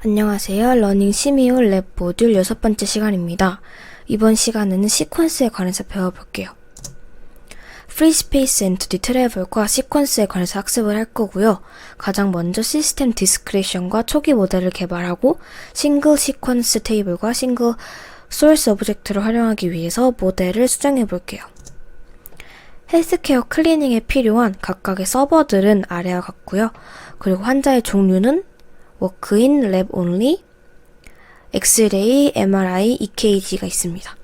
안녕하세요. 러닝 시미오 랩 모듈 6번째 시간입니다. 이번 시간에는 시퀀스에 관해서 배워볼게요. 프리스페이스 엔티티 트래블과 시퀀스에 관해서 학습을 할 거고요. 가장 먼저 시스템 디스크리션과 초기 모델을 개발하고 싱글 시퀀스 테이블과 싱글 소스 오브젝트를 활용하기 위해서 모델을 수정해 볼게요. 헬스케어 클리닝에 필요한 각각의 서버들은 아래와 같고요. 그리고 환자의 종류는 워크인, 랩 온리, 엑스레이, MRI, EKG가 있습니다.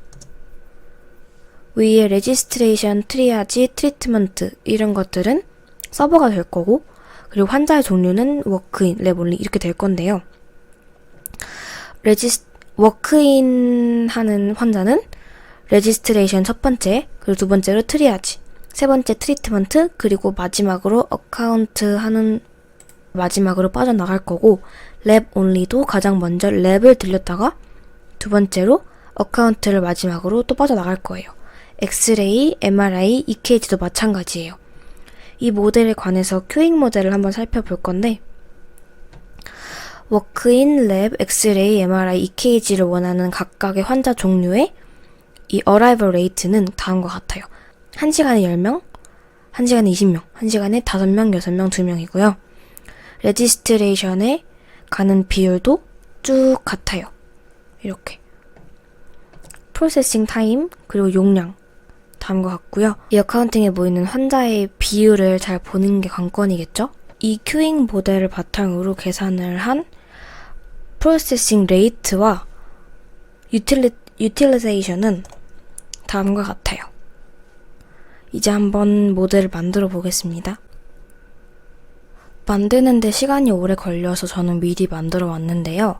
위에 레지스트레이션, 트리아지, 트리트먼트 이런 것들은 서버가 될 거고, 그리고 환자의 종류는 워크인, 랩 온리 이렇게 될 건데요. 워크인 하는 환자는 레지스트레이션 첫 번째, 그리고 두 번째로 트리아지, 세 번째 트리트먼트, 그리고 마지막으로 어카운트 하는 마지막으로 빠져나갈 거고, 랩 온리도 가장 먼저 랩을 들렸다가 두 번째로 어카운트를 마지막으로 또 빠져나갈 거예요. 엑스레이, MRI, EKG도 마찬가지예요. 이 모델에 관해서 큐잉 모델을 한번 살펴볼 건데, 워크인, 랩, 엑스레이, MRI, EKG를 원하는 각각의 환자 종류의 이 어라이벌 레이트는 다음과 같아요. 1시간에 10명, 1시간에 20명, 1시간에 5명, 6명, 2명이고요. 레지스트레이션에 가는 비율도 쭉 같아요. 이렇게. 프로세싱 타임, 그리고 용량 다음과 같고요. 이 어카운팅에 모이는 환자의 비율을 잘 보는 게 관건이겠죠? 이 큐잉 모델을 바탕으로 계산을 한 프로세싱 레이트와 유틸리제이션은 다음과 같아요. 이제 한번 모델을 만들어 보겠습니다. 만드는데 시간이 오래 걸려서 저는 미리 만들어 왔는데요.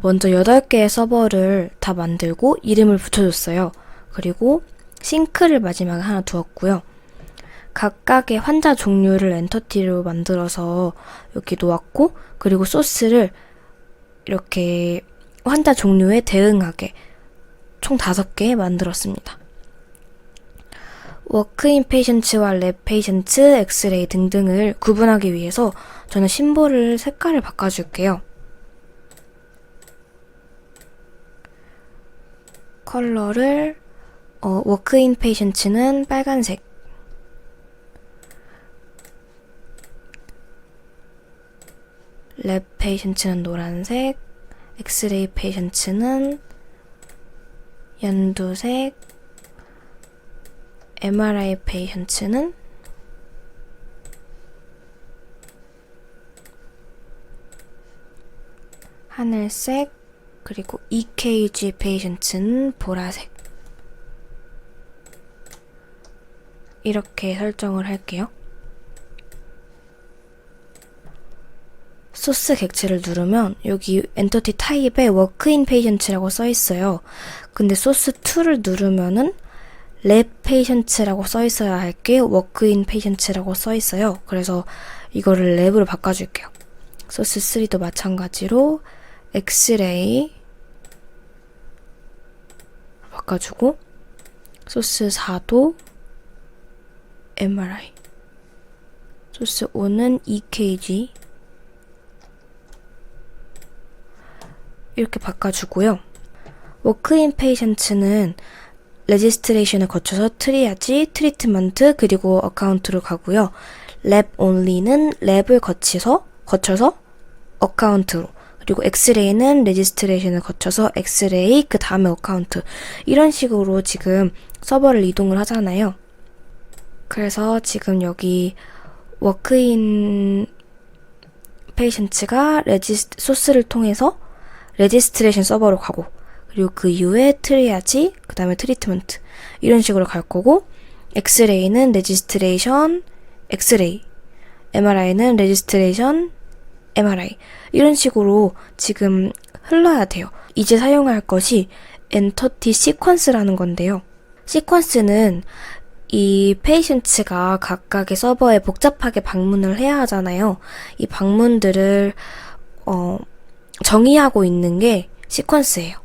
먼저 8개의 서버를 다 만들고 이름을 붙여줬어요. 그리고 싱크를 마지막에 하나 두었고요. 각각의 환자 종류를 엔터티로 만들어서 여기 놓았고, 그리고 소스를 이렇게 환자 종류에 대응하게 총 5개 만들었습니다. 워크인 페이션츠와 랩 페이션츠, 엑스레이 등등을 구분하기 위해서 저는 심볼을 색깔을 바꿔줄게요. 컬러를 워크인 페이션츠는 빨간색, 랩 페이션츠는 노란색, 엑스레이 페이션츠는 연두색, MRI 페이션츠는 하늘색, 그리고 EKG 페이션츠는 보라색. 이렇게 설정을 할게요. 소스 객체를 누르면 여기 엔터티 타입에 워크인 페이션츠라고 써있어요. 근데 소스 2를 누르면은 랩 페이션츠라고 써있어야 할 게 워크인 페이션츠라고 써있어요. 그래서 이거를 랩으로 바꿔줄게요. 소스 3도 마찬가지로 엑스레이 바꿔주고, 소스 4도 MRI, 소스 5는 EKG 이렇게 바꿔주고요. 워크인 페이션츠는 레지스트레이션을 거쳐서 트리아지, 트리트먼트, 그리고 어카운트로 가고요. 랩 온리는 랩을 거쳐서 어카운트로, 그리고 엑스레이는 레지스트레이션을 거쳐서 엑스레이, 그 다음에 어카운트. 이런 식으로 지금 서버를 이동을 하잖아요. 그래서 지금 여기 워크인 페이션츠가 소스를 통해서 레지스트레이션 서버로 가고, 그리고 그 이후에 트리아지, 그 다음에 트리트먼트 이런 식으로 갈 거고, 엑스레이는 레지스트레이션, 엑스레이, MRI는 레지스트레이션, MRI 이런 식으로 지금 흘러야 돼요. 이제 사용할 것이 엔터티 시퀀스라는 건데요. 시퀀스는 이 페이션츠가 각각의 서버에 복잡하게 방문을 해야 하잖아요. 이 방문들을 정의하고 있는 게 시퀀스예요.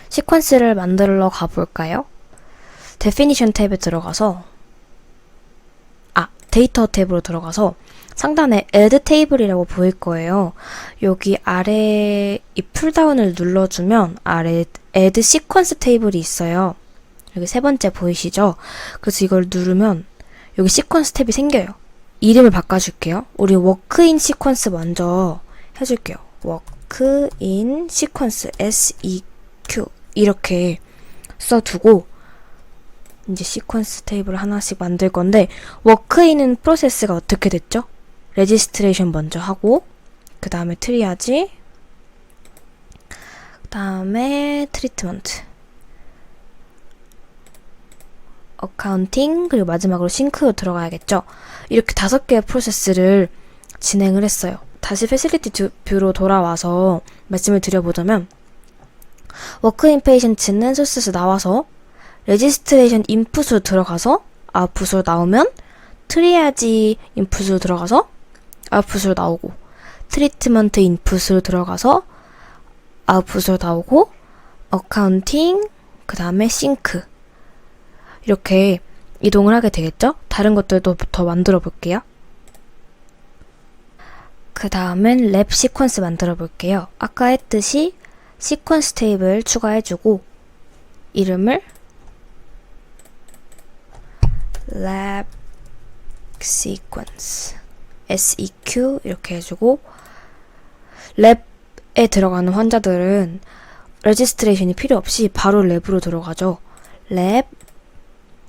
시퀀스를 만들러 가볼까요? Definition 탭에 들어가서 데이터 탭으로 들어가서 상단에 add table이라고 보일 거예요. 여기 아래 이 풀다운을 눌러주면 아래 add sequence table이 있어요. 여기 세 번째 보이시죠? 그래서 이걸 누르면 여기 시퀀스 탭이 생겨요. 이름을 바꿔줄게요. 우리 워크인 시퀀스 먼저 해줄게요. 워크인 시퀀스 SEQ 이렇게 써두고 이제 시퀀스 테이블을 하나씩 만들 건데 워크인은 프로세스가 어떻게 됐죠? 레지스트레이션 먼저 하고 그 다음에 트리아지 그 다음에 트리트먼트 어카운팅 그리고 마지막으로 싱크로 들어가야겠죠. 이렇게 5개의 프로세스를 진행을 했어요. 다시 패실리티 뷰로 돌아와서 말씀을 드려보자면 워크인 페이션츠는 소스에서 나와서 레지스트레이션 인풋으로 들어가서 아웃풋으로 나오면 트리아지 인풋으로 들어가서 아웃풋으로 나오고 트리트먼트 인풋으로 들어가서 아웃풋으로 나오고 어카운팅 그 다음에 싱크 이렇게 이동을 하게 되겠죠? 다른 것들도 더 만들어 볼게요. 그 다음엔 랩 시퀀스 만들어 볼게요. 아까 했듯이 시퀀스 테이블 추가해주고 이름을 lab sequence SEQ 이렇게 해주고 랩에 들어가는 환자들은 레지스트레이션이 필요 없이 바로 랩으로 들어가죠. 랩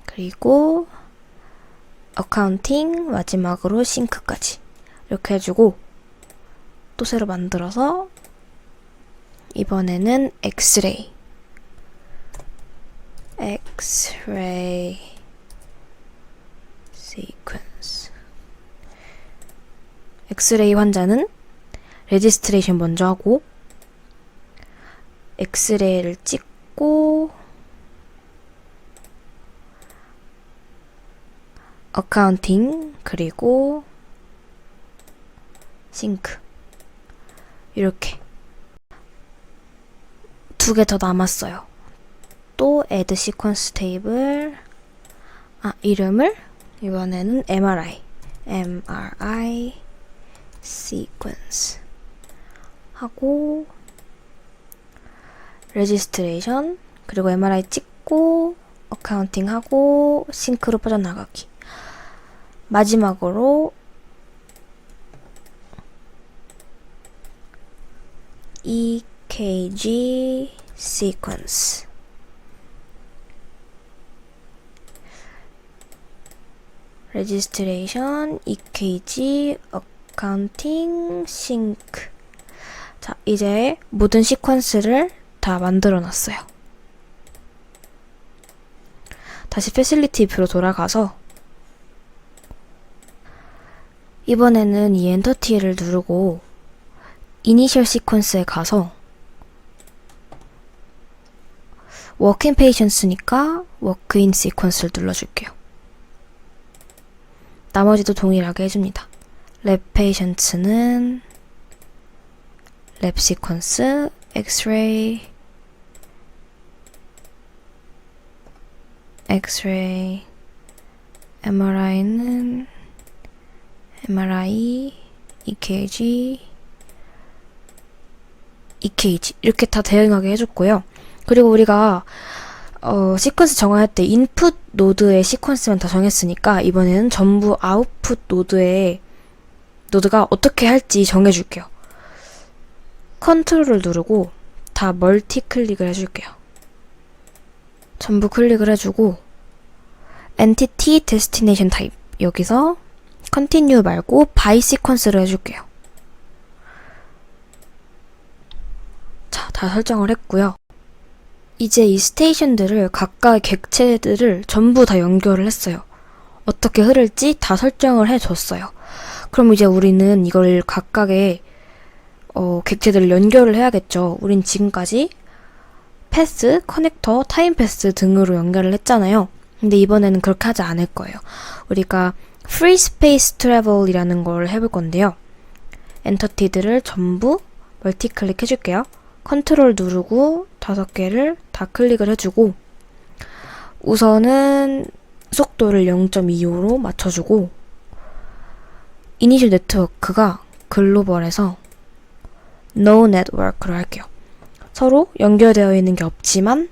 그리고 어카운팅 마지막으로 싱크까지 이렇게 해주고 또 새로 만들어서 이번에는 엑스레이 시퀀스 엑스레이 환자는 레지스트레이션 먼저 하고 엑스레이를 찍고 어카운팅 그리고 싱크 이렇게 2개 더 남았어요. 또 add sequence table 이름을 이번에는 MRI sequence 하고 registration 그리고 MRI 찍고 어카운팅 하고 싱크로 빠져나가기 마지막으로 EKG sequence registration, EKG, accounting, sync 자, 이제 모든 시퀀스를 다 만들어 놨어요. 다시 패실리티 뷰로 돌아가서 이번에는 이 엔터티를 누르고 이니셜 시퀀스에 가서 워크인 페이션스니까 워크인 시퀀스를 눌러줄게요. 나머지도 동일하게 해줍니다. 랩 페이션츠는 랩 시퀀스, 엑스레이, MRI는 MRI, EKG 이렇게 다 대응하게 해줬고요. 그리고 우리가 시퀀스 정할 때 인풋 노드의 시퀀스만 다 정했으니까 이번에는 전부 아웃풋 노드가 어떻게 할지 정해줄게요. 컨트롤을 누르고 다 멀티 클릭을 해줄게요. 전부 클릭을 해주고 Entity Destination Type 여기서 Continue 말고 By Sequence를 해줄게요. 자, 다 설정을 했고요. 이제 이 스테이션들을 각각의 객체들을 전부 다 연결을 했어요. 어떻게 흐를지 다 설정을 해줬어요. 그럼 이제 우리는 이걸 각각의 객체들을 연결을 해야겠죠. 우린 지금까지 패스, 커넥터, 타임 패스 등으로 연결을 했잖아요. 근데 이번에는 그렇게 하지 않을 거예요. 우리가 Free Space Travel 이라는 걸 해볼 건데요. 엔터티들을 전부 멀티 클릭 해줄게요. 컨트롤 누르고 5개를 다 클릭을 해주고 우선은 속도를 0.25로 맞춰주고 이니셜 네트워크가 글로벌해서 no network로 할게요. 서로 연결되어 있는 게 없지만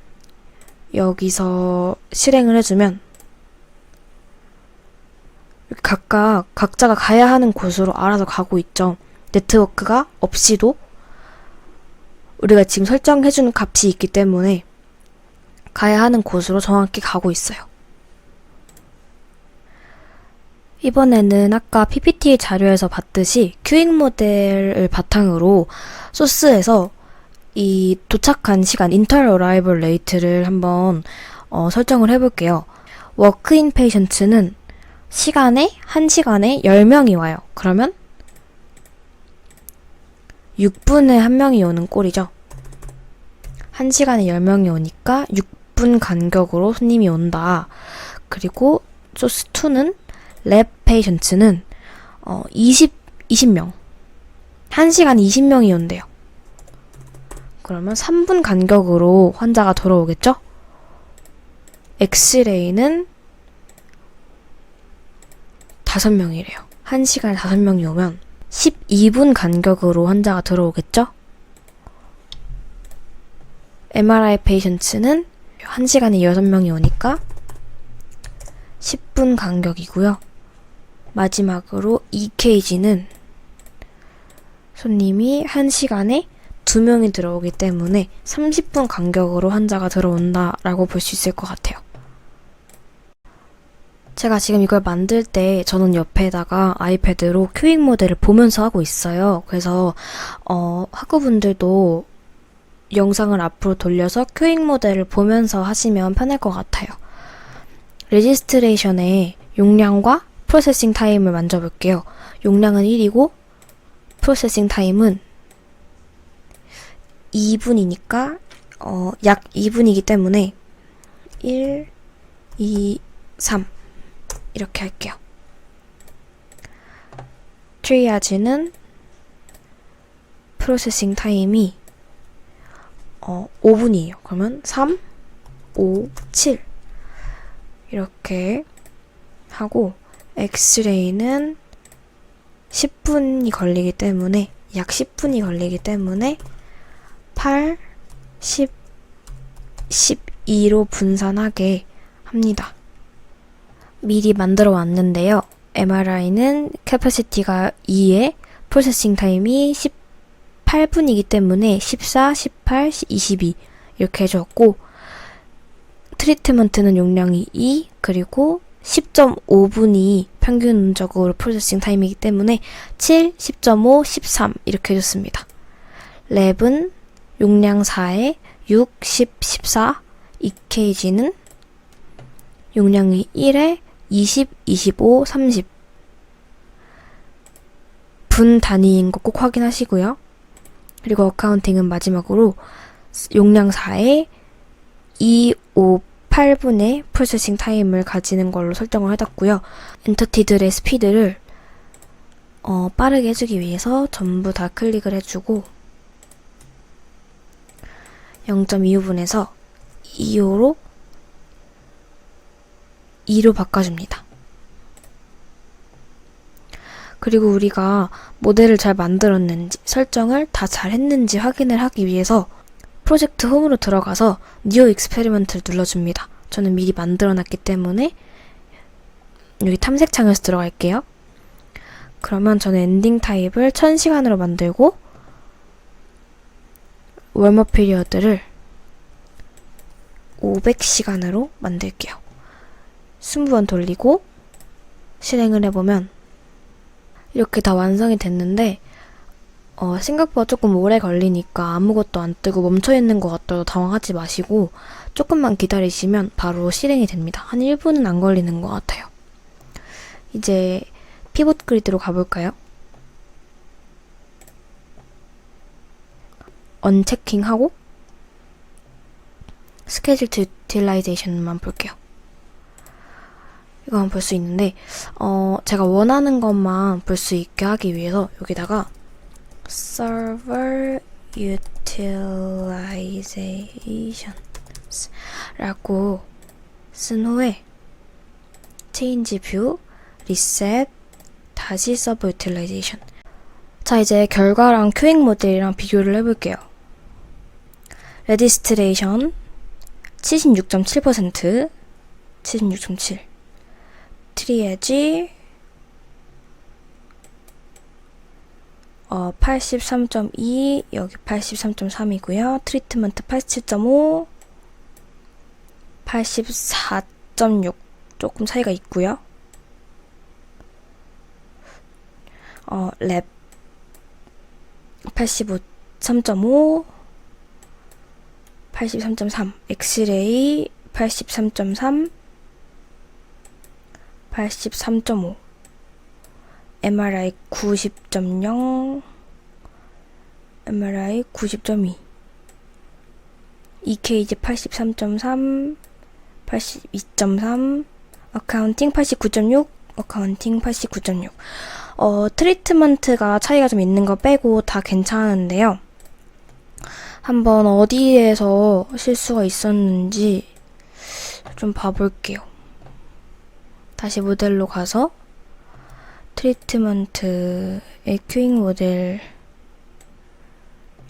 여기서 실행을 해주면 각자가 가야 하는 곳으로 알아서 가고 있죠. 네트워크가 없이도 우리가 지금 설정해준 값이 있기 때문에 가야 하는 곳으로 정확히 가고 있어요. 이번에는 아까 PPT 자료에서 봤듯이 큐잉 모델을 바탕으로 소스에서 이 도착한 시간, internal arrival rate를 한번 설정을 해볼게요. 워크인 페이션트는 1시간에 10명이 와요. 그러면 6분에 1명이 오는 꼴이죠. 1시간에 10명이 오니까 6분 간격으로 손님이 온다. 그리고 소스 2는 랩 페이션트는 20명. 1시간에 20명이 온대요. 그러면 3분 간격으로 환자가 들어오겠죠? 엑스레이는 5명이래요. 1시간에 5명이 오면 12분 간격으로 환자가 들어오겠죠? MRI 페이션트는 1시간에 6명이 오니까 10분 간격이고요. 마지막으로 EKG는 손님이 1시간에 2명이 들어오기 때문에 30분 간격으로 환자가 들어온다라고 볼 수 있을 것 같아요. 제가 지금 이걸 만들 때 저는 옆에다가 아이패드로 큐잉 모델을 보면서 하고 있어요. 그래서 학우분들도 영상을 앞으로 돌려서 큐잉 모델을 보면서 하시면 편할 것 같아요. 레지스트레이션의 용량과 프로세싱 타임을 만져볼게요. 용량은 1이고 프로세싱 타임은 2분이니까 약 2분이기 때문에 1, 2, 3 이렇게 할게요. 트리아지는 프로세싱 타임이 5분이에요. 그러면 3, 5, 7 이렇게 하고 엑스레이는 10분이 걸리기 때문에 약 10분이 걸리기 때문에 8, 10, 12로 분산하게 합니다. 미리 만들어 왔는데요. MRI는 캐퍼시티가 2에 프로세싱 타임이 18분이기 때문에 14, 18, 22 이렇게 해줬고 트리트먼트는 용량이 2 그리고 10.5분이 평균적으로 프로세싱 타임이기 때문에 7, 10.5, 13 이렇게 해줬습니다. 랩은 용량 4에 6, 10, 14 EKG는 용량이 1에 20, 25, 30 분 단위인 거 꼭 확인하시고요. 그리고 어카운팅은 마지막으로 용량 4에 2, 5, 8분의 프로세싱 타임을 가지는 걸로 설정을 해뒀고요. 엔터티들의 스피드를 빠르게 해주기 위해서 전부 다 클릭을 해주고 0.25분에서 2로 바꿔줍니다. 그리고 우리가 모델을 잘 만들었는지 설정을 다 잘 했는지 확인을 하기 위해서 프로젝트 홈으로 들어가서 New Experiment를 눌러줍니다. 저는 미리 만들어놨기 때문에 여기 탐색창에서 들어갈게요. 그러면 저는 엔딩 타입을 1000시간으로 만들고 웜업 피리어드를 500시간으로 만들게요. 20번 돌리고 실행을 해보면 이렇게 다 완성이 됐는데 생각보다 조금 오래 걸리니까 아무것도 안 뜨고 멈춰있는 것 같아도 당황하지 마시고 조금만 기다리시면 바로 실행이 됩니다. 한 1분은 안 걸리는 것 같아요. 이제 피봇 그리드로 가볼까요? 언체킹하고 스케줄 유틸라이제이션만 볼게요. 이거 한번 볼 수 있는데 제가 원하는 것만 볼 수 있게 하기 위해서 여기다가 server utilizations 라고 쓴 후에 change view, reset, 다시 서브 유틸라이제이션. 자, 이제 결과랑 큐잉 모델이랑 비교를 해볼게요. 레지스트레이션 76.7%, 76.7. 트리에지 83.2, 여기 83.3이고요. 트리트먼트 87.5, 84.6 조금 차이가 있고요. 랩 83.5, 83.3, 엑스레이 83.3, 83.5, MRI 90.0, MRI 90.2, EKG 83.3, 82.3, 어카운팅 89.6, 어카운팅 89.6. 트리트먼트가 차이가 좀 있는 거 빼고 다 괜찮은데요. 한번 어디에서 실수가 있었는지 좀 봐볼게요. 다시 모델로 가서 트리트먼트의 큐잉 모델이랑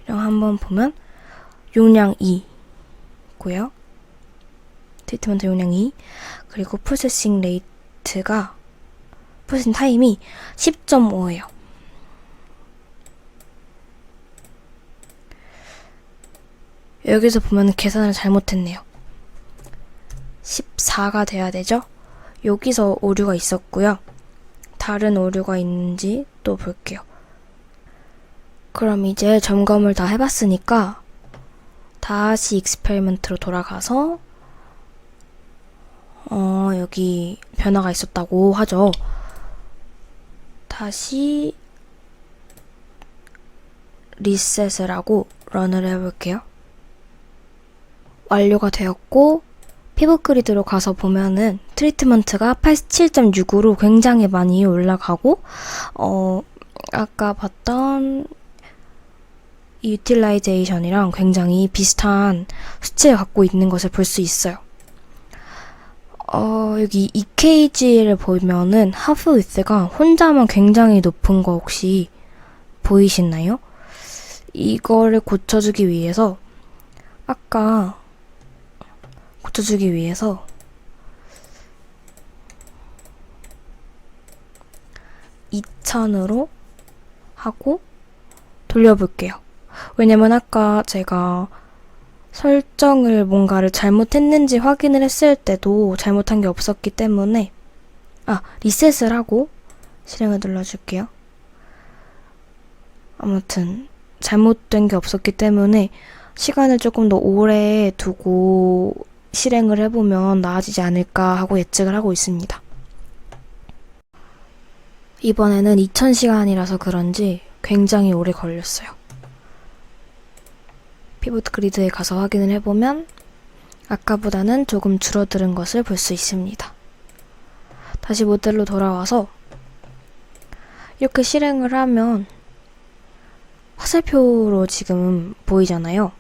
한번 보면 용량 2고요. 트리트먼트 용량 2, 그리고 프로세싱 레이트가 프로세싱 타임이 10.5예요. 여기서 보면 계산을 잘못했네요. 14가 돼야 되죠? 여기서 오류가 있었고요. 다른 오류가 있는지 또 볼게요. 그럼 이제 점검을 다 해봤으니까 다시 익스페리먼트로 돌아가서 여기 변화가 있었다고 하죠. 다시 리셋을 하고 런을 해볼게요. 완료가 되었고 피부 그리드로 가서 보면은 트리트먼트가 87.6으로 굉장히 많이 올라가고 아까 봤던 유틸라이제이션이랑 굉장히 비슷한 수치를 갖고 있는 것을 볼 수 있어요. 여기 EKG를 보면은 하프 위스가 혼자만 굉장히 높은 거 혹시 보이시나요? 이거를 고쳐주기 위해서 2000으로 하고 돌려볼게요. 왜냐면 아까 제가 설정을 뭔가를 잘못했는지 확인을 했을 때도 잘못한 게 없었기 때문에 리셋을 하고 실행을 눌러줄게요. 아무튼 잘못된 게 없었기 때문에 시간을 조금 더 오래 두고 실행을 해보면 나아지지 않을까 하고 예측을 하고 있습니다. 이번에는 2000시간이라서 그런지 굉장히 오래 걸렸어요. 피벗 그리드에 가서 확인을 해보면 아까보다는 조금 줄어드는 것을 볼 수 있습니다. 다시 모델로 돌아와서 이렇게 실행을 하면 화살표로 지금 보이잖아요.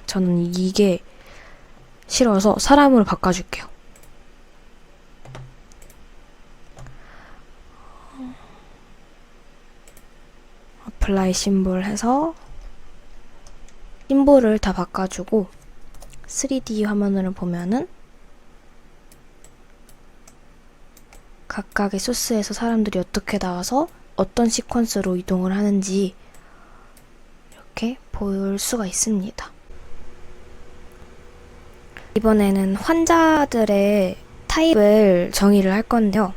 저는 이게 싫어서 사람으로 바꿔줄게요. 어플라이 심볼 해서 심볼을 다 바꿔주고 3D 화면으로 보면은 각각의 소스에서 사람들이 어떻게 나와서 어떤 시퀀스로 이동을 하는지 이렇게 볼 수가 있습니다. 이번에는 환자들의 타입을 정의를 할 건데요.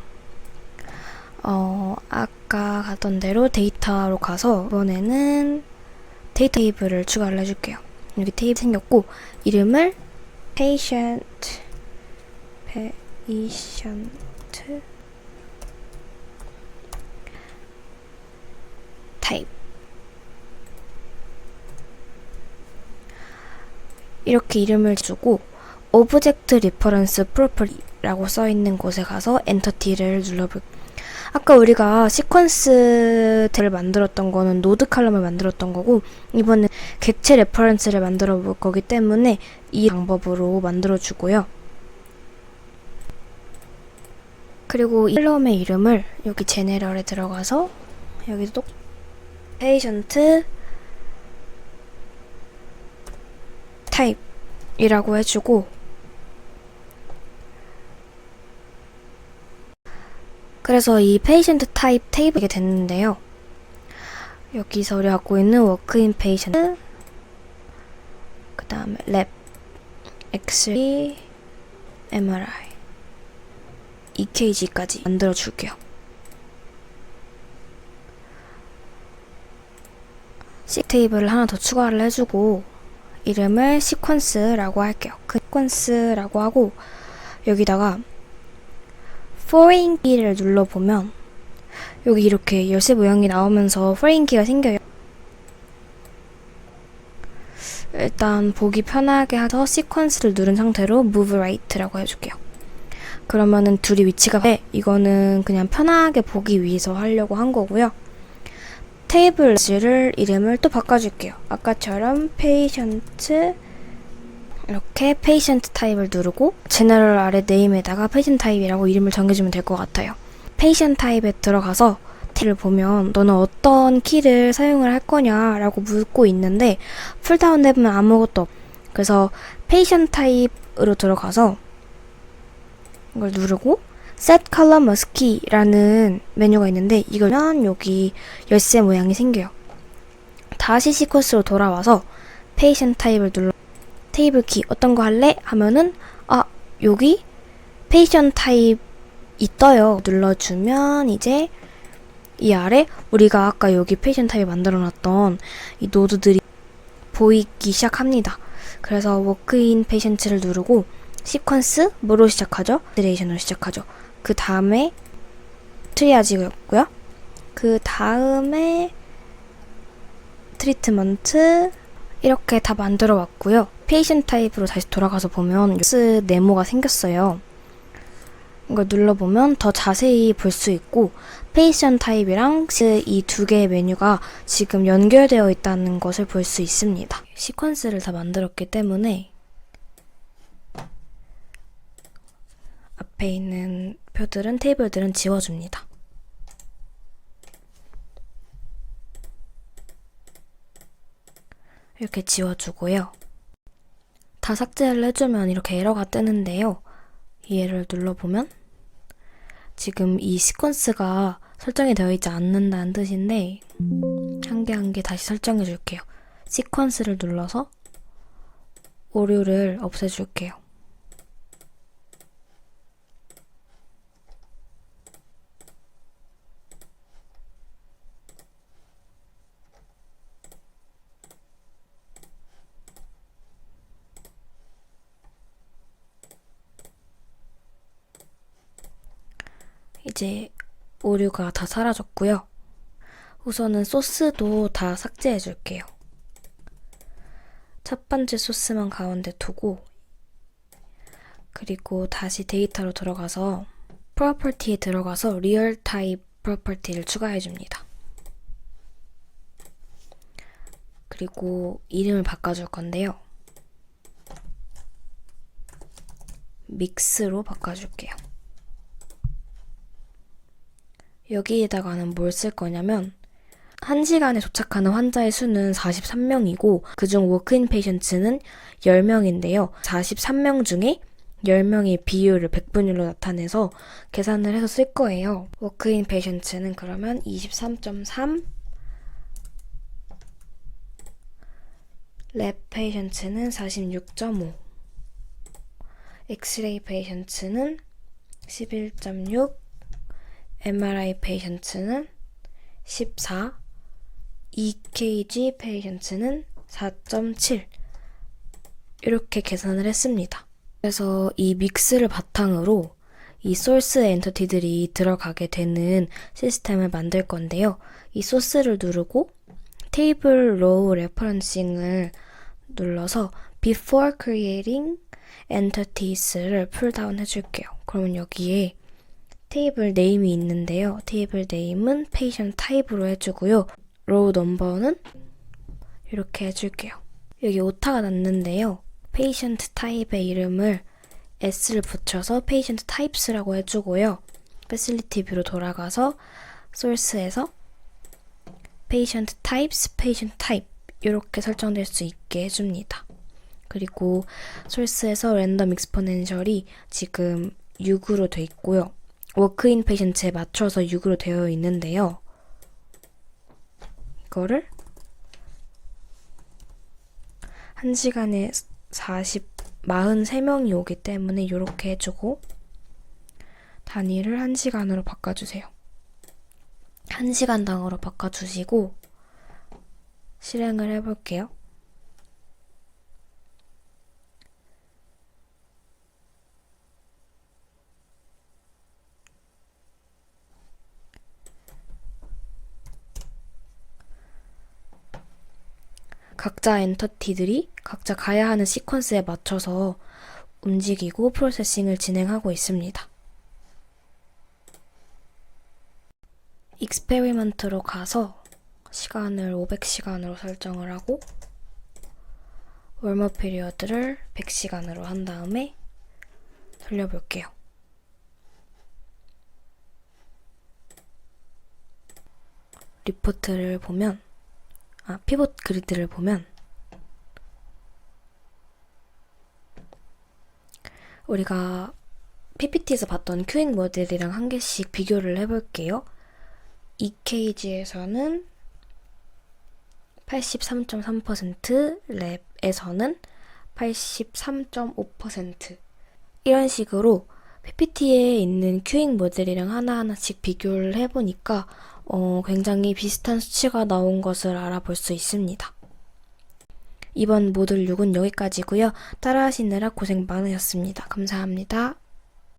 아까 갔던 대로 데이터로 가서 이번에는 데이터 테이블을 추가를 해줄게요. 여기 테이블 생겼고 이름을 patient 타입 이렇게 이름을 주고 오브젝트 리퍼런스 프로퍼리라고 써있는 곳에 가서 엔터티를 눌러볼게요. 아까 우리가 시퀀스를 만들었던 거는 노드 칼럼을 만들었던 거고 이번엔 객체 레퍼런스를 만들어 볼 거기 때문에 이 방법으로 만들어 주고요. 그리고 이 컬럼의 이름을 여기 제네럴에 들어가서 여기도 페이션트 타입이라고 해주고, 그래서 이 페이션트 타입 테이블이 됐는데요. 여기서 우리가 갖고 있는 워크인 페이션트, 그 다음에 랩, 엑스레이, MRI, EKG까지 만들어 줄게요. 테이블을 하나 더 추가를 해주고 이름을 시퀀스라고 할게요. 그 시퀀스라고 하고 여기다가 foreign key를 눌러보면 여기 이렇게 열쇠 모양이 나오면서 foreign key가 생겨요. 일단 보기 편하게 해서 시퀀스를 누른 상태로 move right라고 해줄게요. 그러면은 둘이 위치가 이거는 그냥 편하게 보기 위해서 하려고 한 거고요. 테이블을 이름을 또 바꿔줄게요. 아까처럼 페이션트, 이렇게 페이션트 타입을 누르고 제너럴 아래 네임에다가 페이션트 타입이라고 이름을 정해주면 될 것 같아요. 페이션트 타입에 들어가서 키를 보면 너는 어떤 키를 사용을 할 거냐라고 묻고 있는데 풀다운 해보면 아무것도 없고, 그래서 페이션트 타입으로 들어가서 이걸 누르고 Set Color Mask Key라는 메뉴가 있는데 이거면 여기 열쇠 모양이 생겨요. 다시 시퀀스로 돌아와서 페이션트 타입을 눌러 테이블 키 어떤 거 할래? 하면은 여기 페이션트 타입 떠요. 눌러주면 이제 이 아래 우리가 아까 여기 페이션트 타입 만들어놨던 이 노드들이 보이기 시작합니다. 그래서 워크인 페이션트를 누르고 시퀀스 뭐로 시작하죠? 엑스레이션으로 시작하죠. 그 다음에 트리아지였고요. 그 다음에 트리트먼트, 이렇게 다 만들어 왔고요. 페이션트 타입으로 다시 돌아가서 보면 네모가 생겼어요. 이걸 눌러보면 더 자세히 볼 수 있고 페이션트 타입이랑 이 두 개의 메뉴가 지금 연결되어 있다는 것을 볼 수 있습니다. 시퀀스를 다 만들었기 때문에 앞에 있는 표들은 테이블들은 지워줍니다. 이렇게 지워주고요. 다 삭제를 해주면 이렇게 에러가 뜨는데요. 이 에러를 눌러보면 지금 이 시퀀스가 설정이 되어 있지 않는다는 뜻인데 한 개 한 개 다시 설정해 줄게요. 시퀀스를 눌러서 오류를 없애줄게요. 이제 오류가 다 사라졌고요. 우선은 소스도 다 삭제해 줄게요. 첫 번째 소스만 가운데 두고 그리고 다시 데이터로 들어가서 프로퍼티에 들어가서 리얼 타입 프로퍼티를 추가해 줍니다. 그리고 이름을 바꿔줄 건데요. 믹스로 바꿔줄게요. 여기에다가는 뭘 쓸 거냐면 1시간에 도착하는 환자의 수는 43명이고 그중 워크인 페이션트는 10명인데요. 43명 중에 10명의 비율을 백분율로 나타내서 계산을 해서 쓸 거예요. 워크인 페이션트는 그러면 23.3, 랩 페이션트는 46.5, 엑스레이 페이션트는 11.6, MRI 페이션트는 14, EKG 페이션트는 4.7 이렇게 계산을 했습니다. 그래서 이 믹스를 바탕으로 이 소스 엔터티들이 들어가게 되는 시스템을 만들 건데요. 이 소스를 누르고 테이블 로우 레퍼런싱을 눌러서 Before Creating Entities를 풀다운 해줄게요. 그러면 여기에 테이블 네임이 있는데요. 테이블 네임은 페이션트 타입으로 해주고요. 로우 넘버는 이렇게 해줄게요. 여기 오타가 났는데요. 페이션트 타입의 이름을 S를 붙여서 페이션트 타입스라고 해주고요. Facility 뷰로 돌아가서 Source에서 Patient Types, Patient Type 이렇게 설정될 수 있게 해줍니다. 그리고 Source에서 Random Exponential이 지금 6으로 돼 있고요. 워크인 페이션트에 맞춰서 6으로 되어 있는데요. 이거를 1시간에 43명이 오기 때문에 이렇게 해주고 단위를 1시간으로 바꿔주세요. 1시간당으로 바꿔주시고 실행을 해볼게요. 각자 엔터티들이 각자 가야 하는 시퀀스에 맞춰서 움직이고 프로세싱을 진행하고 있습니다. 익스페리먼트로 가서 시간을 500시간으로 설정을 하고 웜업 피리어드를 100시간으로 한 다음에 돌려볼게요. 리포트를 보면 피봇 그리드를 보면 우리가 PPT에서 봤던 큐잉 모델이랑 한 개씩 비교를 해볼게요. EKG에서는 83.3%, 랩에서는 83.5% 이런 식으로 PPT에 있는 큐잉 모델이랑 하나하나씩 비교를 해보니까 굉장히 비슷한 수치가 나온 것을 알아볼 수 있습니다. 이번 모듈 6은 여기까지고요. 따라하시느라 고생 많으셨습니다. 감사합니다.